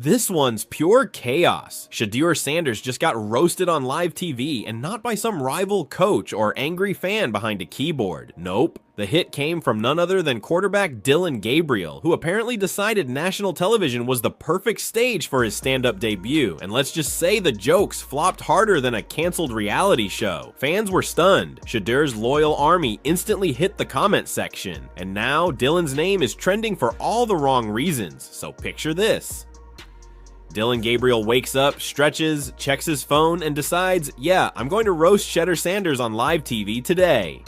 This one's pure chaos. Shedeur Sanders just got roasted on live TV, and not by some rival coach or angry fan behind a keyboard. Nope. The hit came from none other than quarterback Dillon Gabriel, who apparently decided national television was the perfect stage for his stand-up debut, and let's just say the jokes flopped harder than a canceled reality show. Fans were stunned. Shedeur's loyal army instantly hit the comment section, and now Dillon's name is trending for all the wrong reasons, so picture this. Dillon Gabriel wakes up, stretches, checks his phone, and decides, yeah, I'm going to roast Shedeur Sanders on live TV today.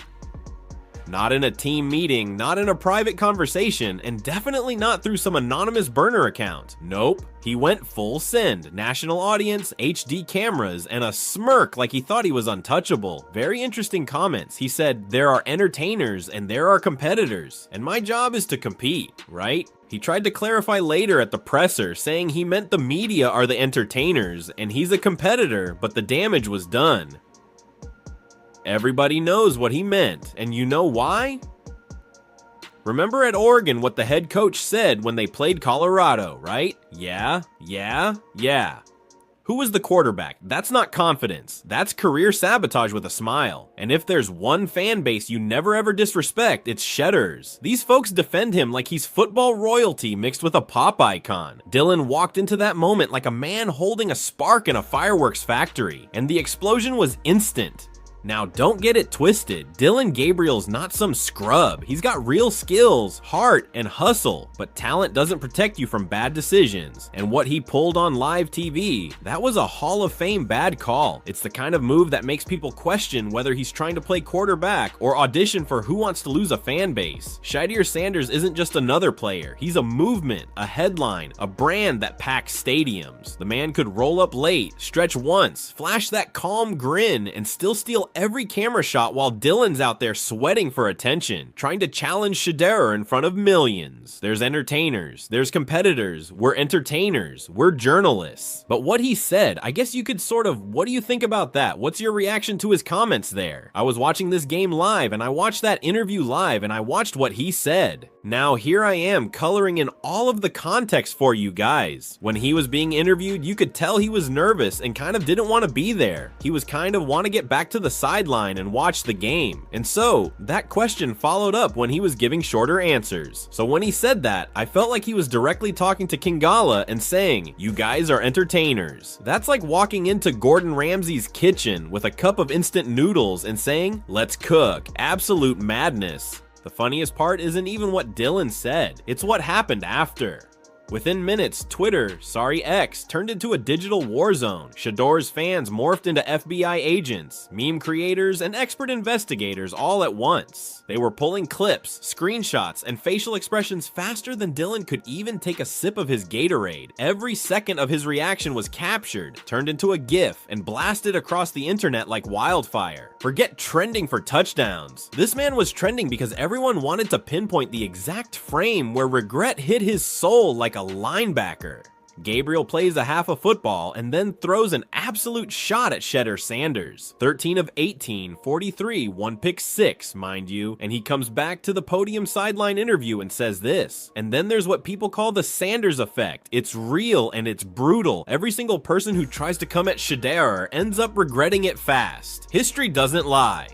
Not in a team meeting, not in a private conversation, and definitely not through some anonymous burner account. Nope. He went full send, national audience, HD cameras, and a smirk like he thought he was untouchable. Very interesting comments. He said, there are entertainers and there are competitors, and my job is to compete, right? He tried to clarify later at the presser, saying he meant the media are the entertainers, and he's a competitor, but the damage was done. Everybody knows what he meant, and you know why? Remember at Oregon what the head coach said when they played Colorado, right? Yeah. Who was the quarterback? That's not confidence. That's career sabotage with a smile. And if there's one fan base you never ever disrespect, it's Shedeur's. These folks defend him like he's football royalty mixed with a pop icon. Dillon walked into that moment like a man holding a spark in a fireworks factory, and the explosion was instant. Now, don't get it twisted. Dillon Gabriel's not some scrub. He's got real skills, heart, and hustle, but talent doesn't protect you from bad decisions. And what he pulled on live TV, that was a Hall of Fame bad call. It's the kind of move that makes people question whether he's trying to play quarterback or audition for Who Wants to Lose a Fan Base. Shedeur Sanders isn't just another player. He's a movement, a headline, a brand that packs stadiums. The man could roll up late, stretch once, flash that calm grin, and still steal every camera shot while Dillon's out there sweating for attention, trying to challenge Shedeur in front of millions. There's entertainers, there's competitors, we're entertainers, we're journalists. But what he said, I guess you could what do you think about that? What's your reaction to his comments there? I was watching this game live, and I watched that interview live, and I watched what he said. Now here I am coloring in all of the context for you guys. When he was being interviewed, you could tell he was nervous and kind of didn't want to be there. He was kind of want to get back to the sideline and watch the game. And so that question followed up when he was giving shorter answers. So when he said that, I felt like he was directly talking to Kingala and saying, you guys are entertainers. That's like walking into Gordon Ramsay's kitchen with a cup of instant noodles and saying, let's cook. Absolute madness. The funniest part isn't even what Dillon said, it's what happened after. Within minutes, Twitter, X, turned into a digital war zone. Shedeur's fans morphed into FBI agents, meme creators, and expert investigators all at once. They were pulling clips, screenshots, and facial expressions faster than Dillon could even take a sip of his Gatorade. Every second of his reaction was captured, turned into a GIF, and blasted across the internet like wildfire. Forget trending for touchdowns. This man was trending because everyone wanted to pinpoint the exact frame where regret hit his soul like a linebacker. Gabriel plays a half a football and then throws an absolute shot at Shedeur Sanders. 13 of 18, 43, one pick six, mind you, and he comes back to the podium sideline interview and says this. And then there's what people call the Sanders effect. It's real and it's brutal. Every single person who tries to come at Shedeur ends up regretting it fast. History doesn't lie.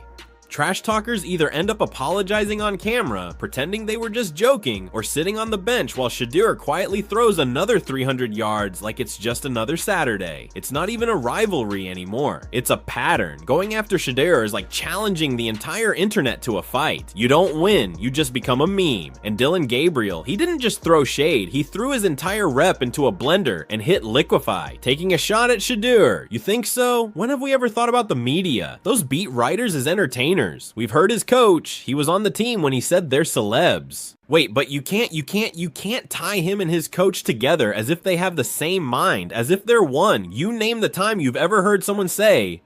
Trash talkers either end up apologizing on camera, pretending they were just joking, or sitting on the bench while Shedeur quietly throws another 300 yards like it's just another Saturday. It's not even a rivalry anymore. It's a pattern. Going after Shedeur is like challenging the entire internet to a fight. You don't win, you just become a meme. And Dillon Gabriel, he didn't just throw shade, he threw his entire rep into a blender and hit liquefy, taking a shot at Shedeur. You think so? When have we ever thought about the media? Those beat writers as entertainers. We've heard his coach. He was on the team when he said they're celebs. Wait, but you can't tie him and his coach together as if they have the same mind, as if they're one. You name the time you've ever heard someone say,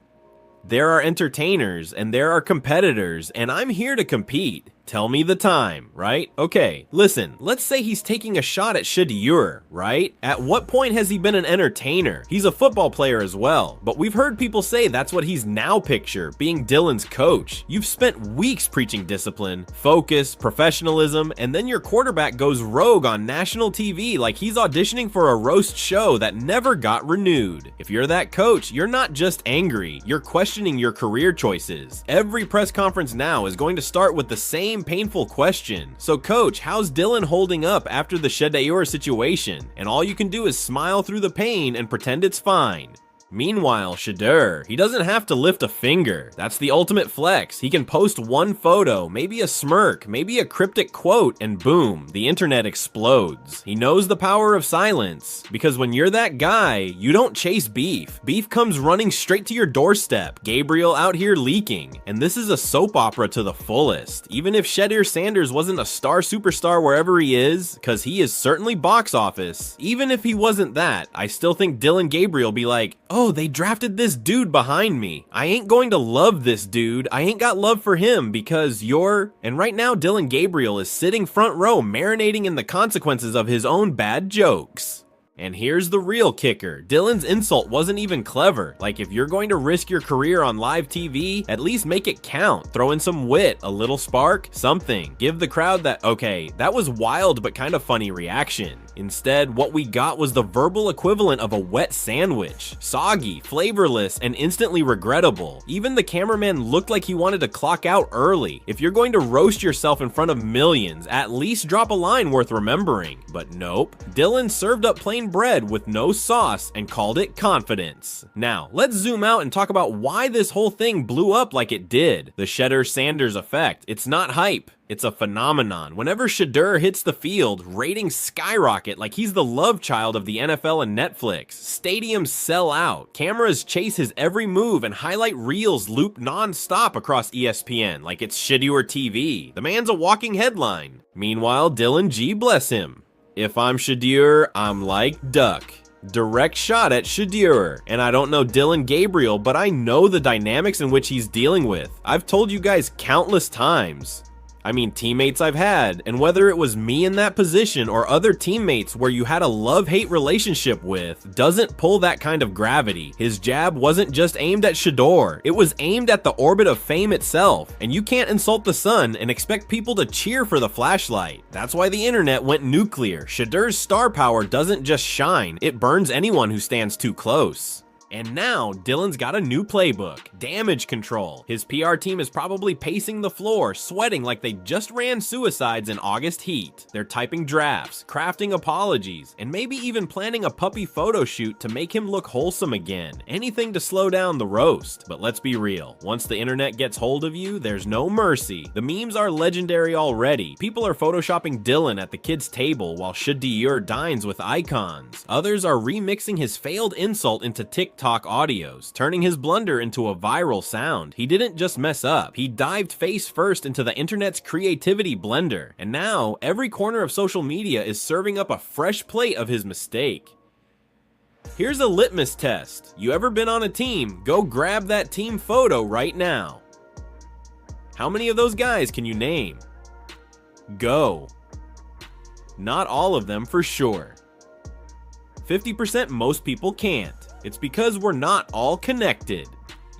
there are entertainers and there are competitors and I'm here to compete. Tell me the time, right? Okay, listen, let's say he's taking a shot at Shedeur, right? At what point has he been an entertainer? He's a football player as well, but we've heard people say that's what he's now picture, being Dillon's coach. You've spent weeks preaching discipline, focus, professionalism, and then your quarterback goes rogue on national TV like he's auditioning for a roast show that never got renewed. If you're that coach, you're not just angry, you're questioning your career choices. Every press conference now is going to start with the same painful question. So coach, how's Dillon holding up after the Shedeur situation? And all you can do is smile through the pain and pretend it's fine. Meanwhile, Shedeur, he doesn't have to lift a finger. That's the ultimate flex. He can post one photo, maybe a smirk, maybe a cryptic quote, and boom, the internet explodes. He knows the power of silence, because when you're that guy, you don't chase beef. Beef comes running straight to your doorstep. Gabriel out here leaking, and this is a soap opera to the fullest. Even if Shedeur Sanders wasn't a star superstar wherever he is, because he is certainly box office, even if he wasn't that, I still think Dillon Gabriel be like, oh, they drafted this dude behind me. I ain't going to love this dude. I ain't got love for him because you're... And right now, Dillon Gabriel is sitting front row marinating in the consequences of his own bad jokes. And here's the real kicker. Dillon's insult wasn't even clever. Like, if you're going to risk your career on live TV, at least make it count. Throw in some wit, a little spark, something. Give the crowd that, okay, that was wild but kind of funny reaction. Instead, what we got was the verbal equivalent of a wet sandwich. Soggy, flavorless, and instantly regrettable. Even the cameraman looked like he wanted to clock out early. If you're going to roast yourself in front of millions, at least drop a line worth remembering. But nope. Dillon served up plain bread with no sauce and called it confidence. Now, let's zoom out and talk about why this whole thing blew up like it did. The Shedeur Sanders effect. It's not hype. It's a phenomenon. Whenever Shedeur hits the field, ratings skyrocket like he's the love child of the NFL and Netflix. Stadiums sell out. Cameras chase his every move and highlight reels loop non-stop across ESPN like it's Shedeur TV. The man's a walking headline. Meanwhile, Dillon G, bless him. If I'm Shedeur, I'm like duck. Direct shot at Shedeur. And I don't know Dillon Gabriel, but I know the dynamics in which he's dealing with. I've told you guys countless times. I mean, teammates I've had, and whether it was me in that position or other teammates where you had a love-hate relationship with, doesn't pull that kind of gravity. His jab wasn't just aimed at Shedeur, it was aimed at the orbit of fame itself, and you can't insult the sun and expect people to cheer for the flashlight. That's why the internet went nuclear. Shedeur's star power doesn't just shine, it burns anyone who stands too close. And now, Dillon's got a new playbook, damage control. His PR team is probably pacing the floor, sweating like they just ran suicides in August heat. They're typing drafts, crafting apologies, and maybe even planning a puppy photo shoot to make him look wholesome again. Anything to slow down the roast. But let's be real, once the internet gets hold of you, there's no mercy. The memes are legendary already. People are photoshopping Dillon at the kid's table while Shedeur dines with icons. Others are remixing his failed insult into TikTok audios, turning his blunder into a viral sound. He didn't just mess up, he dived face first into the internet's creativity blender, and now every corner of social media is serving up a fresh plate of his mistake. Here's a litmus test. You ever been on a team? Go grab that team photo right now. How many of those guys can you name? Go. Not all of them for sure. 50% most people can't. It's because we're not all connected.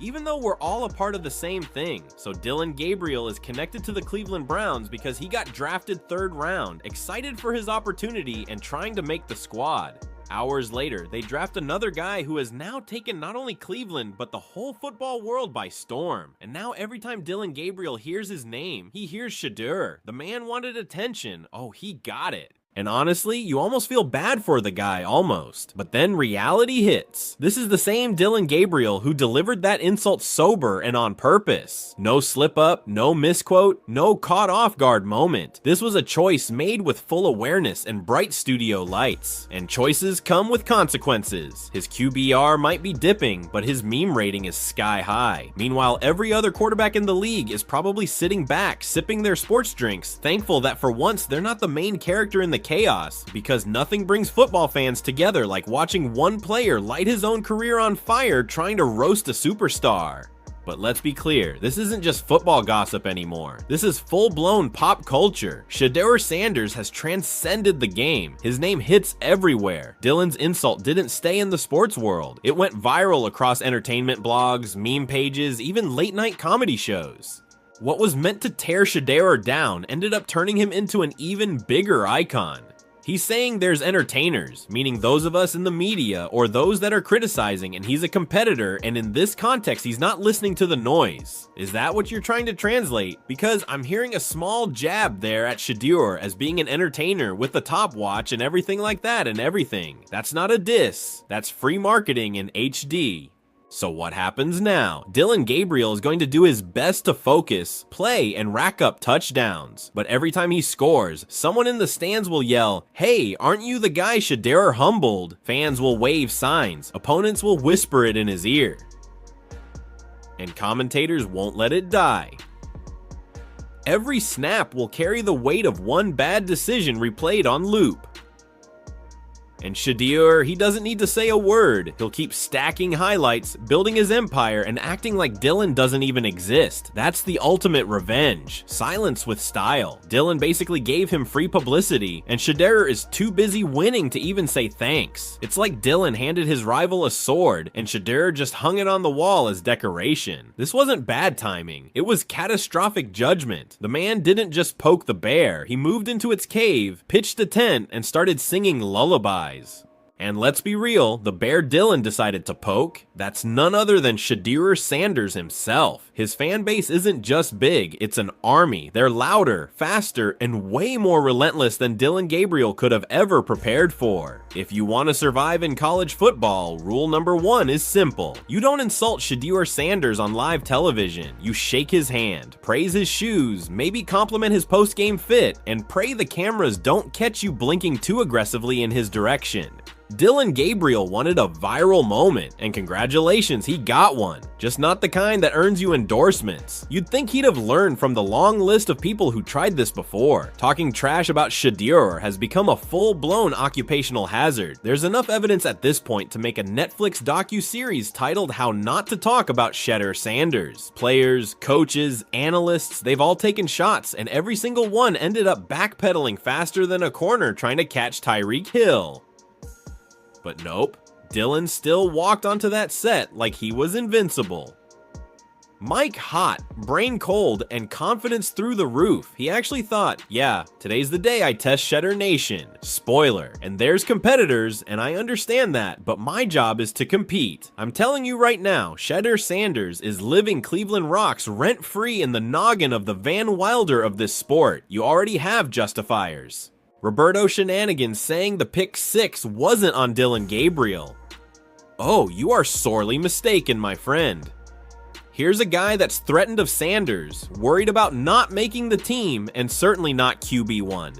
Even though we're all a part of the same thing. So Dillon Gabriel is connected to the Cleveland Browns because he got drafted 3rd round, excited for his opportunity and trying to make the squad. Hours later, they draft another guy who has now taken not only Cleveland, but the whole football world by storm. And now every time Dillon Gabriel hears his name, he hears Shedeur. The man wanted attention. Oh, he got it. And honestly, you almost feel bad for the guy, almost. But then reality hits. This is the same Dillon Gabriel who delivered that insult sober and on purpose. No slip up, no misquote, no caught off guard moment. This was a choice made with full awareness and bright studio lights. And choices come with consequences. His QBR might be dipping, but his meme rating is sky high. Meanwhile, every other quarterback in the league is probably sitting back, sipping their sports drinks, thankful that for once they're not the main character in the chaos, because nothing brings football fans together like watching one player light his own career on fire trying to roast a superstar. But let's be clear, this isn't just football gossip anymore. This is full-blown pop culture. Shedeur Sanders has transcended the game. His name hits everywhere. Dillon's insult didn't stay in the sports world. It went viral across entertainment blogs, meme pages, even late-night comedy shows. What was meant to tear Shedeur down ended up turning him into an even bigger icon. He's saying there's entertainers, meaning those of us in the media or those that are criticizing, and he's a competitor, and in this context, he's not listening to the noise. Is that what you're trying to translate? Because I'm hearing a small jab there at Shedeur as being an entertainer with the top watch and everything like that and everything. That's not a diss. That's free marketing in HD. So what happens now? Dillon Gabriel is going to do his best to focus, play, and rack up touchdowns. But every time he scores, someone in the stands will yell, "Hey, aren't you the guy Shedeur humbled?" Fans will wave signs. Opponents will whisper it in his ear. And commentators won't let it die. Every snap will carry the weight of one bad decision replayed on loop. And Shedeur, he doesn't need to say a word. He'll keep stacking highlights, building his empire, and acting like Dillon doesn't even exist. That's the ultimate revenge. Silence with style. Dillon basically gave him free publicity, and Shedeur is too busy winning to even say thanks. It's like Dillon handed his rival a sword, and Shedeur just hung it on the wall as decoration. This wasn't bad timing. It was catastrophic judgment. The man didn't just poke the bear. He moved into its cave, pitched a tent, and started singing lullabies. And let's be real, the bear Dillon decided to poke, that's none other than Shedeur Sanders himself. His fan base isn't just big, it's an army. They're louder, faster, and way more relentless than Dillon Gabriel could have ever prepared for. If you want to survive in college football, rule number 1 is simple. You don't insult Shedeur Sanders on live television. You shake his hand, praise his shoes, maybe compliment his post-game fit, and pray the cameras don't catch you blinking too aggressively in his direction. Dillon Gabriel wanted a viral moment, and congratulations, he got one. Just not the kind that earns you endorsements. You'd think he'd have learned from the long list of people who tried this before. Talking trash about Shedeur has become a full-blown occupational hazard. There's enough evidence at this point to make a Netflix docu-series titled How Not to Talk About Shedeur Sanders. Players, coaches, analysts, they've all taken shots, and every single one ended up backpedaling faster than a corner trying to catch Tyreek Hill. But nope, Dillon still walked onto that set like he was invincible. Mike hot, brain cold, and confidence through the roof. He actually thought, yeah, today's the day I test Shedeur Nation. Spoiler, and there's competitors, and I understand that, but my job is to compete. I'm telling you right now, Shedeur Sanders is living Cleveland rocks rent-free in the noggin of the Van Wilder of this sport. You already have justifiers. Roberto Shenanigans saying the pick 6 wasn't on Dillon Gabriel. Oh, you are sorely mistaken, my friend. Here's a guy that's threatened of Sanders, worried about not making the team, and certainly not QB1.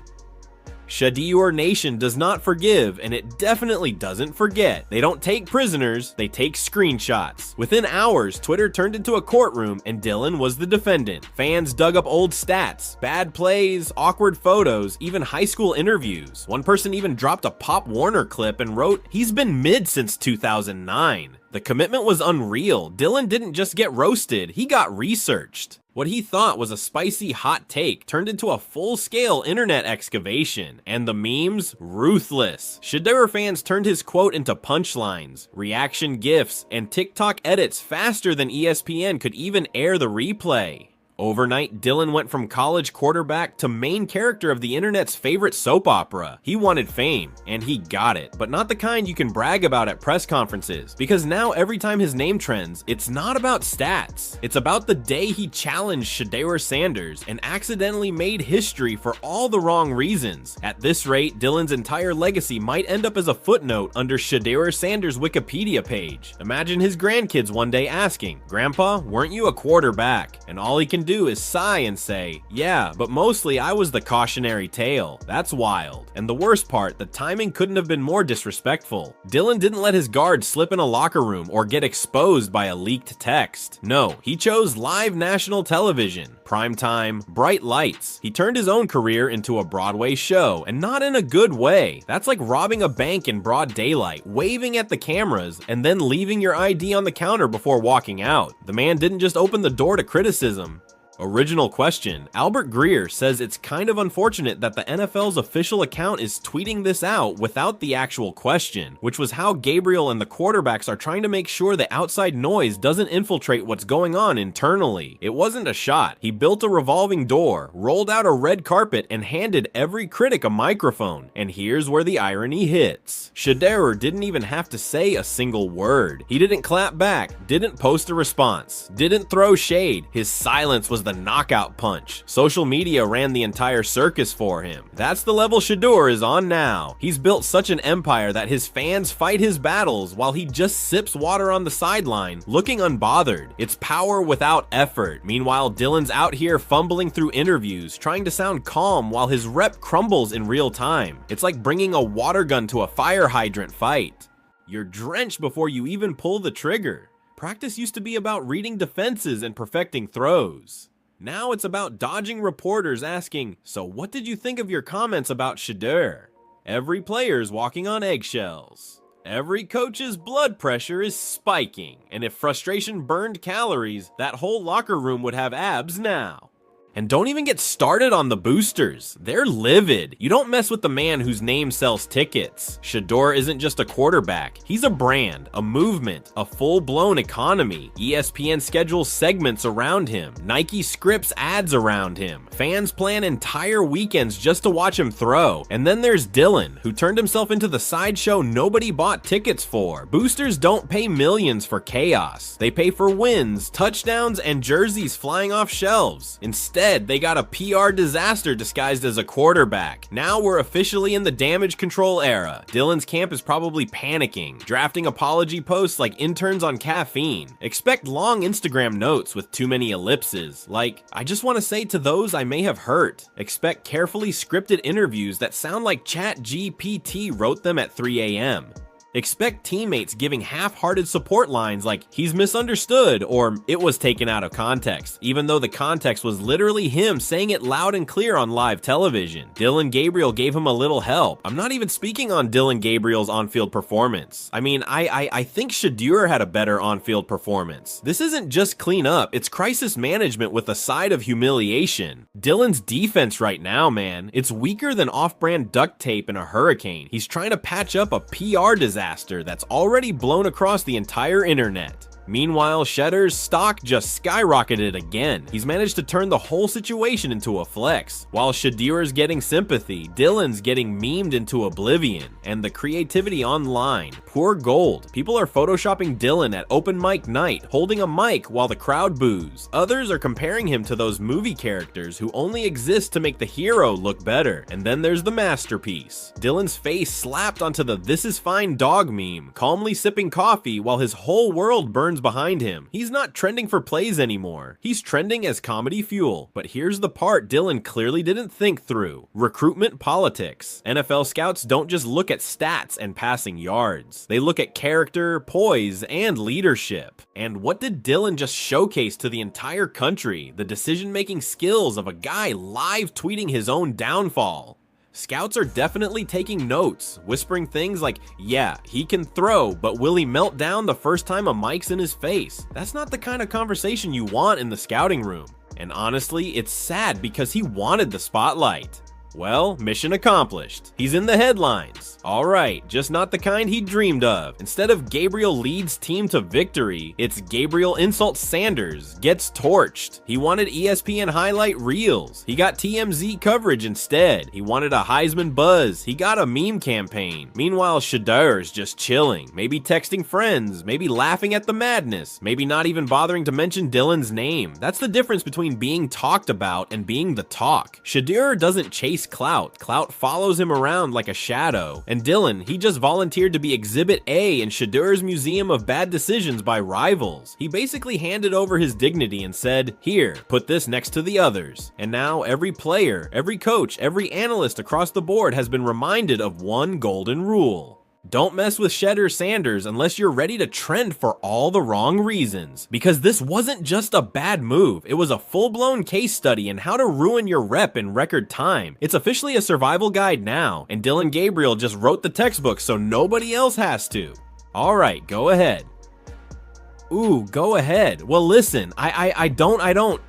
Shedeur Nation does not forgive, and it definitely doesn't forget. They don't take prisoners, they take screenshots. Within hours, Twitter turned into a courtroom, and Dillon was the defendant. Fans dug up old stats, bad plays, awkward photos, even high school interviews. One person even dropped a Pop Warner clip and wrote, "He's been mid since 2009. The commitment was unreal. Dillon didn't just get roasted, he got researched. What he thought was a spicy hot take turned into a full-scale internet excavation, and the memes, ruthless. Shedeur fans turned his quote into punchlines, reaction gifs, and TikTok edits faster than ESPN could even air the replay. Overnight, Dillon went from college quarterback to main character of the internet's favorite soap opera. He wanted fame, and he got it, but not the kind you can brag about at press conferences, because now every time his name trends, it's not about stats. It's about the day he challenged Shedeur Sanders and accidentally made history for all the wrong reasons. At this rate, Dillon's entire legacy might end up as a footnote under Shedeur Sanders' Wikipedia page. Imagine his grandkids one day asking, "Grandpa, weren't you a quarterback?" And all he can do is sigh and say, "Yeah, but mostly I was the cautionary tale." That's wild. And the worst part, the timing couldn't have been more disrespectful. Dillon didn't let his guard slip in a locker room or get exposed by a leaked text. No, he chose live national television. primetime, bright lights. He turned his own career into a Broadway show, and not in a good way. That's like robbing a bank in broad daylight, waving at the cameras, and then leaving your ID on the counter before walking out. The man didn't just open the door to criticism. Original question. Albert Greer says it's kind of unfortunate that the NFL's official account is tweeting this out without the actual question, which was how Gabriel and the quarterbacks are trying to make sure the outside noise doesn't infiltrate what's going on internally. It wasn't a shot. He built a revolving door, rolled out a red carpet, and handed every critic a microphone. And here's where the irony hits. Shedeur didn't even have to say a single word. He didn't clap back, didn't post a response, didn't throw shade. His silence was the knockout punch. Social media ran the entire circus for him. That's the level Shedeur is on now. He's built such an empire that his fans fight his battles while he just sips water on the sideline, looking unbothered. It's power without effort. Meanwhile, Dillon's out here fumbling through interviews, trying to sound calm while his rep crumbles in real time. It's like bringing a water gun to a fire hydrant fight. You're drenched before you even pull the trigger. Practice used to be about reading defenses and perfecting throws. Now it's about dodging reporters asking, "So what did you think of your comments about Shedeur?" Every player's walking on eggshells. Every coach's blood pressure is spiking, and if frustration burned calories, that whole locker room would have abs now. And don't even get started on the boosters. They're livid. You don't mess with the man whose name sells tickets. Shedeur isn't just a quarterback. He's a brand, a movement, a full-blown economy. ESPN schedules segments around him. Nike scripts ads around him. Fans plan entire weekends just to watch him throw. And then there's Dillon, who turned himself into the sideshow nobody bought tickets for. Boosters don't pay millions for chaos. They pay for wins, touchdowns, and jerseys flying off shelves. Instead, they got a PR disaster disguised as a quarterback. Now we're officially in the damage control era. Dillon's camp is probably panicking, drafting apology posts like interns on caffeine. Expect long Instagram notes with too many ellipses, like, "I just want to say to those I may have hurt." Expect carefully scripted interviews that sound like ChatGPT wrote them at 3 a.m. Expect teammates giving half-hearted support lines like, "He's misunderstood," or "It was taken out of context," even though the context was literally him saying it loud and clear on live television. Dillon Gabriel gave him a little help. I'm not even speaking on Dillon Gabriel's on-field performance. I mean, I think Shedeur had a better on-field performance. This isn't just cleanup, it's crisis management with a side of humiliation. Dillon's defense right now, man, it's weaker than off-brand duct tape in a hurricane. He's trying to patch up a PR disaster that's already blown across the entire internet. Meanwhile, Shedeur's stock just skyrocketed again. He's managed to turn the whole situation into a flex. While Shedeur's getting sympathy, Dillon's getting memed into oblivion. And the creativity online, poor gold. People are photoshopping Dillon at open mic night, holding a mic while the crowd boos. Others are comparing him to those movie characters who only exist to make the hero look better. And then there's the masterpiece. Dillon's face slapped onto the "This is fine" dog meme, calmly sipping coffee while his whole world burns behind him. He's not trending for plays anymore. He's trending as comedy fuel. But here's the part Dillon clearly didn't think through. Recruitment politics. NFL scouts don't just look at stats and passing yards. They look at character, poise, and leadership. And what did Dillon just showcase to the entire country? The decision-making skills of a guy live tweeting his own downfall. Scouts are definitely taking notes, whispering things like, "Yeah, he can throw, but will he melt down the first time a mic's in his face?" That's not the kind of conversation you want in the scouting room. And honestly, it's sad because he wanted the spotlight. Well, mission accomplished. He's in the headlines. Alright, just not the kind he dreamed of. Instead of Gabriel leads team to victory, it's Gabriel insults Sanders, gets torched. He wanted ESPN highlight reels. He got TMZ coverage instead. He wanted a Heisman buzz. He got a meme campaign. Meanwhile, Shedeur's just chilling, maybe texting friends, maybe laughing at the madness, maybe not even bothering to mention Dillon's name. That's the difference between being talked about and being the talk. Shedeur doesn't chase clout. Clout follows him around like a shadow. And Dillon, he just volunteered to be Exhibit A in Shedeur's Museum of Bad Decisions by rivals. He basically handed over his dignity and said, "Here, put this next to the others." And now every player, every coach, every analyst across the board has been reminded of one golden rule. Don't mess with Shedeur Sanders unless you're ready to trend for all the wrong reasons. Because this wasn't just a bad move, it was a full-blown case study in how to ruin your rep in record time. It's officially a survival guide now, and Dillon Gabriel just wrote the textbook so nobody else has to. Alright, go ahead. Ooh, go ahead. Well listen, I don't.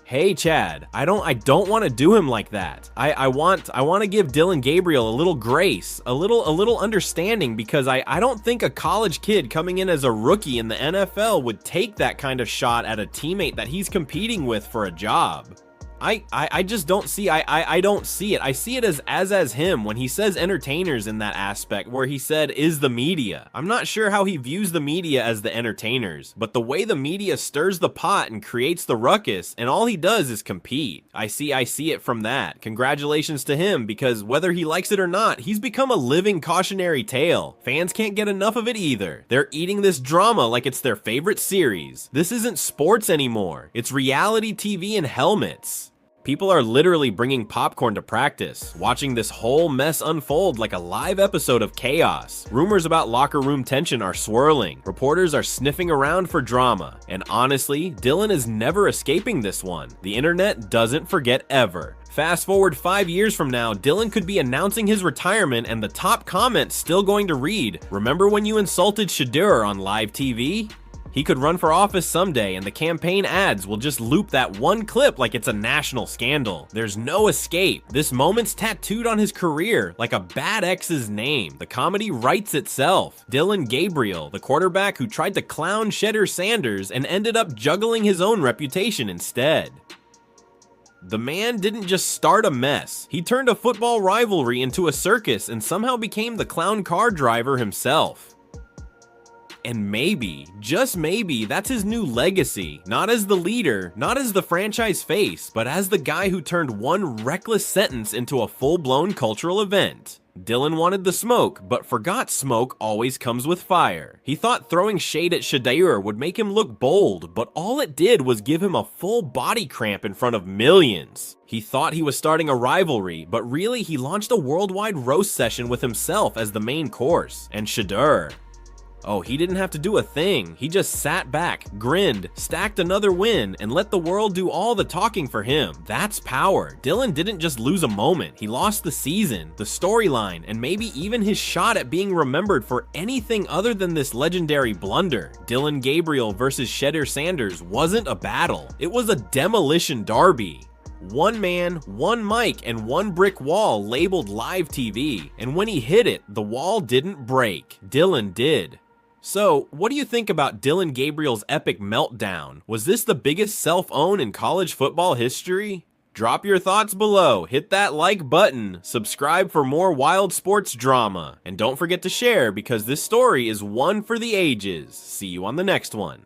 Hey Chad, I don't want to do him like that. I want to give Dillon Gabriel a little grace, a little understanding, because I don't think a college kid coming in as a rookie in the NFL would take that kind of shot at a teammate that he's competing with for a job. I just don't see, I don't see it. I see it as him when he says entertainers in that aspect where he said is the media. I'm not sure how he views the media as the entertainers, but the way the media stirs the pot and creates the ruckus and all he does is compete. I see it from that. Congratulations to him, because whether he likes it or not, he's become a living cautionary tale. Fans can't get enough of it either. They're eating this drama like it's their favorite series. This isn't sports anymore. It's reality TV and helmets. People are literally bringing popcorn to practice, watching this whole mess unfold like a live episode of chaos. Rumors about locker room tension are swirling. Reporters are sniffing around for drama. And honestly, Dillon is never escaping this one. The internet doesn't forget ever. Fast forward 5 years from now, Dillon could be announcing his retirement and the top comment still going to read, "Remember when you insulted Shedeur on live TV?" He could run for office someday and the campaign ads will just loop that one clip like it's a national scandal. There's no escape. This moment's tattooed on his career like a bad ex's name. The comedy writes itself. Dillon Gabriel, the quarterback who tried to clown Shedeur Sanders and ended up juggling his own reputation instead. The man didn't just start a mess. He turned a football rivalry into a circus and somehow became the clown car driver himself. And maybe, just maybe, that's his new legacy. Not as the leader, not as the franchise face, but as the guy who turned one reckless sentence into a full-blown cultural event. Dillon wanted the smoke, but forgot smoke always comes with fire. He thought throwing shade at Shedeur would make him look bold, but all it did was give him a full body cramp in front of millions. He thought he was starting a rivalry, but really he launched a worldwide roast session with himself as the main course. And Shedeur, oh, he didn't have to do a thing. He just sat back, grinned, stacked another win, and let the world do all the talking for him. That's power. Dillon didn't just lose a moment. He lost the season, the storyline, and maybe even his shot at being remembered for anything other than this legendary blunder. Dillon Gabriel versus Shedeur Sanders wasn't a battle. It was a demolition derby. One man, one mic, and one brick wall labeled live TV. And when he hit it, the wall didn't break. Dillon did. So, what do you think about Dillon Gabriel's epic meltdown? Was this the biggest self-own in college football history? Drop your thoughts below, hit that like button, subscribe for more wild sports drama, and don't forget to share because this story is one for the ages. See you on the next one.